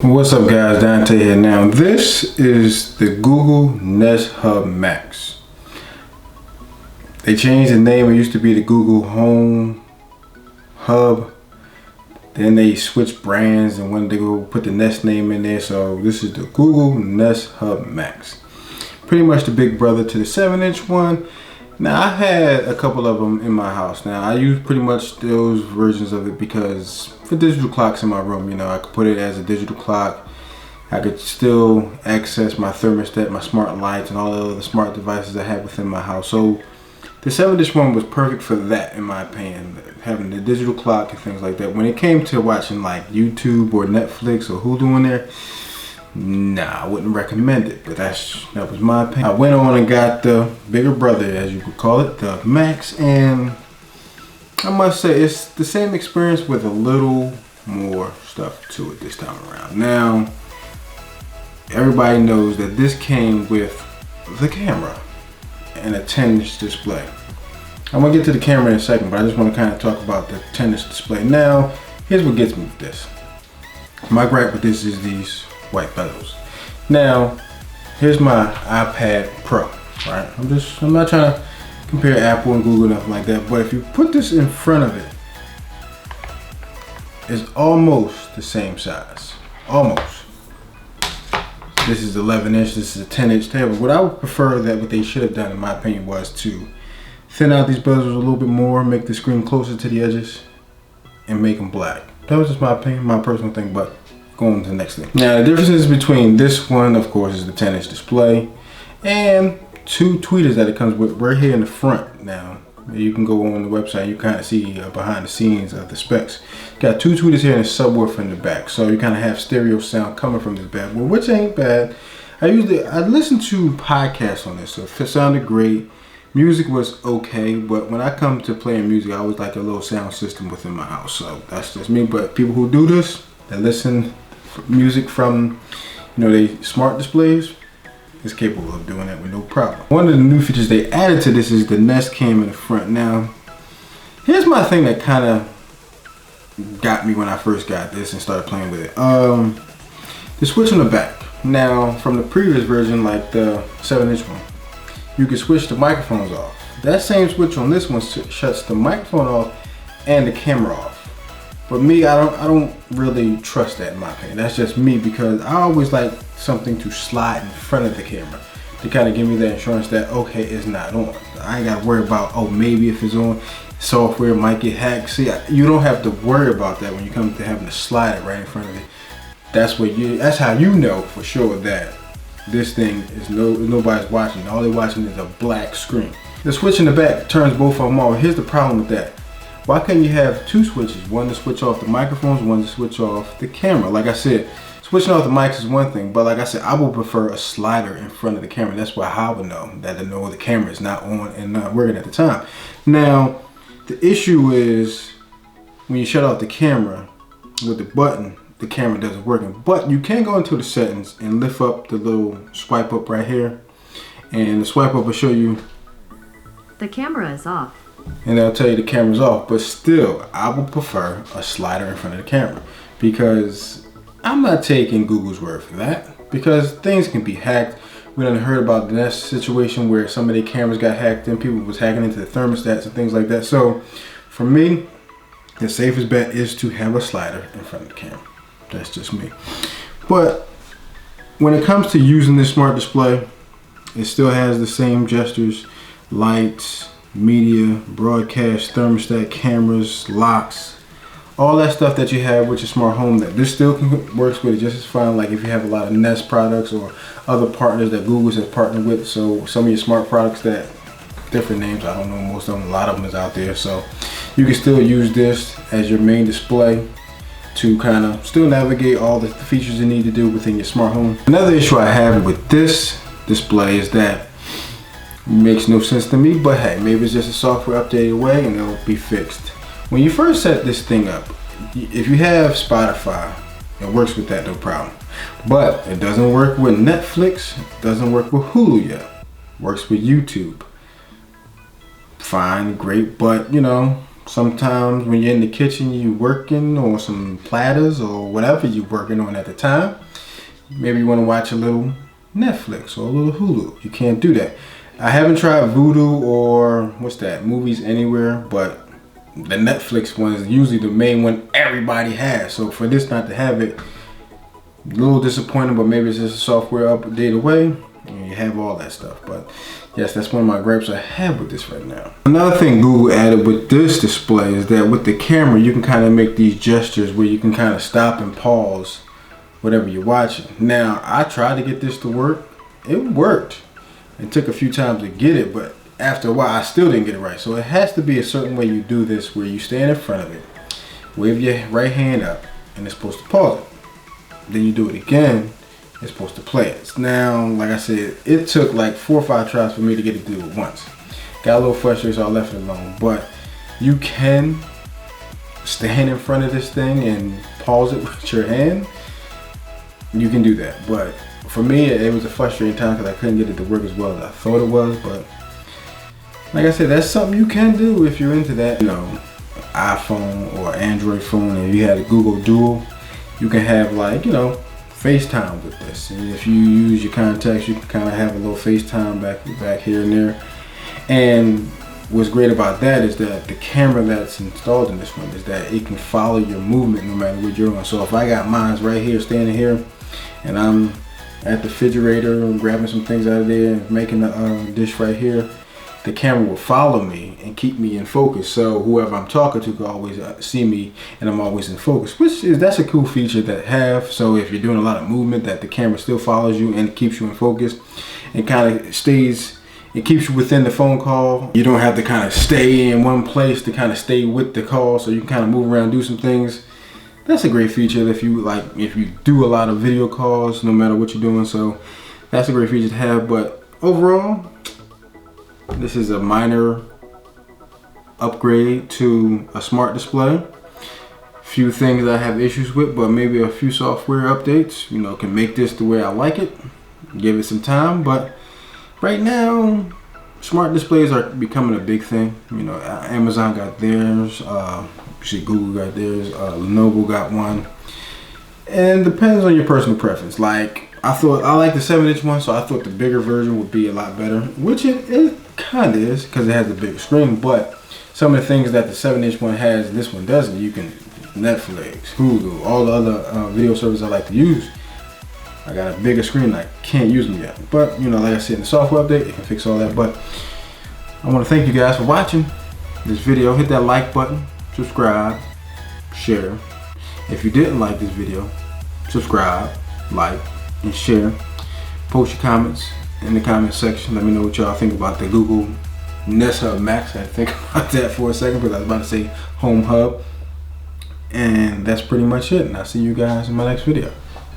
What's up guys, Dante here. Now this is the Google Nest Hub Max. They changed the name. It used to be the Google Home Hub. Then they switched brands and wanted to go put the Nest name in there. So this is the Google Nest Hub Max. Pretty much the big brother to the 7-inch one. Now I had a couple of them in my house. Now I use pretty much those versions of it because for digital clocks in my room, you know, I could put it as a digital clock. I could still access my thermostat, my smart lights, and all the other smart devices I have within my house. So the 7-inch one was perfect for that, in my opinion, having the digital clock and things like that. When it came to watching like YouTube or Netflix or Hulu in there, nah, I wouldn't recommend it, but that was my opinion. I went on and got the bigger brother, as you could call it, the Max, and I must say it's the same experience with a little more stuff to it this time around. Now, everybody knows that this came with the camera and a 10-inch display. I'm gonna get to the camera in a second, but I just want to kind of talk about the 10-inch display. Now, here's what gets me with this. My gripe with this is these white bezels. Now, here's my iPad Pro, right? I'm not trying to compare Apple and Google, nothing like that, but if you put this in front of it, it's almost the same size, almost. This is 11-inch, this is a 10-inch table. What I would prefer, that what they should have done in my opinion, was to thin out these bezels a little bit more, make the screen closer to the edges, and make them black. That was just my opinion, my personal thing, but going to the next thing. Now the differences between this one, of course, is the 10-inch display and two tweeters that it comes with right here in the front. Now you can go on the website, you kind of see behind the scenes of the specs. Got two tweeters here and a subwoofer in the back, so you kind of have stereo sound coming from this bad boy, which ain't bad. I listen to podcasts on this, so it sounded great. Music was okay, but when I come to playing music, I always like a little sound system within my house. So that's just me. But people who do this, that listen music from, you know, they smart displays, is capable of doing that with no problem. One of the new features they added to this is the Nest Cam in the front. Now, here's my thing that kind of got me when I first got this and started playing with it. The switch on the back. Now, from the previous version, like the 7-inch one, you can switch the microphones off. That same switch on this one shuts the microphone off and the camera off. But me, I don't really trust that, in my opinion. That's just me, because I always like something to slide in front of the camera to kind of give me that assurance that, okay, it's not on. I ain't got to worry about, oh, maybe if it's on, software might get hacked. See, you don't have to worry about that when you come to having to slide it right in front of it. That's how you know for sure that this thing is nobody's watching. All they're watching is a black screen. The switch in the back turns both of them off. Here's the problem with that. Why can't you have two switches? One to switch off the microphones, one to switch off the camera. Like I said, switching off the mics is one thing, but like I said, I would prefer a slider in front of the camera. That's why I would know that the camera is not on and not working at the time. Now, the issue is when you shut off the camera with the button, the camera doesn't work. But you can go into the settings and lift up the little swipe up right here, and the swipe up will show you the camera is off. And they'll tell you the camera's off, but still, I would prefer a slider in front of the camera, because I'm not taking Google's word for that, because things can be hacked. We done heard about the Nest situation where some of their cameras got hacked and people was hacking into the thermostats and things like that. So for me, the safest bet is to have a slider in front of the camera. That's just me. But when it comes to using this smart display, it still has the same gestures, lights, media, broadcast, thermostat, cameras, locks, all that stuff that you have with your smart home. That this still works with it just as fine. Like if you have a lot of Nest products or other partners that Google has partnered with, so some of your smart products that different names, I don't know most of them, a lot of them is out there, so you can still use this as your main display to kind of still navigate all the features you need to do within your smart home. Another issue I have with this display is that makes no sense to me, but hey, maybe it's just a software update away and it'll be fixed. When you first set this thing up, if you have Spotify, it works with that, no problem. But it doesn't work with Netflix, it doesn't work with Hulu yet. Works with YouTube. Fine, great, but you know, Sometimes when you're in the kitchen, you working on some platters or whatever you're working on at the time. Maybe you want to watch a little Netflix or a little Hulu. You can't do that. I haven't tried Vudu or what's that, Movies Anywhere, but the Netflix one is usually the main one everybody has. So for this not to have it, a little disappointing, but maybe it's just a software update away and you have all that stuff. But yes, that's one of my gripes I have with this right now. Another thing Google added with this display is that with the camera, you can kind of make these gestures where you can kind of stop and pause whatever you're watching. Now, I tried to get this to work. It worked. It took a few times to get it, but after a while, I still didn't get it right. So it has to be a certain way you do this where you stand in front of it, wave your right hand up, and it's supposed to pause it. Then you do it again, it's supposed to play it. Now, like I said, it took like 4 or 5 tries for me to get it to do it once. Got a little frustrated, so I left it alone. But you can stand in front of this thing and pause it with your hand. You can do that. But for me, it was a frustrating time because I couldn't get it to work as well as I thought it was. But like I said, that's something you can do if you're into that. You know, iPhone or Android phone, and you had a Google Duo, you can have like, you know, FaceTime with this. And if you use your contacts, you can kind of have a little FaceTime back here and there. And what's great about that is that the camera that's installed in this one is that it can follow your movement no matter what you're on. So if I got mine right here, standing here, and I'm at the refrigerator and grabbing some things out of there and making a dish right here, the camera will follow me and keep me in focus. So whoever I'm talking to can always see me and I'm always in focus, that's a cool feature to have. So if you're doing a lot of movement, that the camera still follows you and keeps you in focus and kind of it keeps you within the phone call. You don't have to kind of stay in one place to kind of stay with the call, so you can kind of move around, do some things. That's a great feature if you do a lot of video calls, no matter what you're doing. So that's a great feature to have. But overall, this is a minor upgrade to a smart display. Few things I have issues with, but maybe a few software updates, you know, can make this the way I like it. Give it some time, but right now, smart displays are becoming a big thing. You know, Amazon got theirs, you see Google got theirs, Lenovo got one. And it depends on your personal preference. Like, I like the 7-inch one, so I thought the bigger version would be a lot better, which it kind of is because it has a bigger screen. But some of the things that the 7-inch one has and this one doesn't, you can Netflix, Hulu, all the other video services I like to use. I got a bigger screen, I can't use them yet. But, you know, like I said, in the software update, it can fix all that. But I want to thank you guys for watching this video. Hit that like button, subscribe, share. If you didn't like this video, subscribe, like, and share. Post your comments in the comment section. Let me know what y'all think about the Google Nest Hub Max. I had to think about that for a second because I was about to say Home Hub. And that's pretty much it. And I'll see you guys in my next video.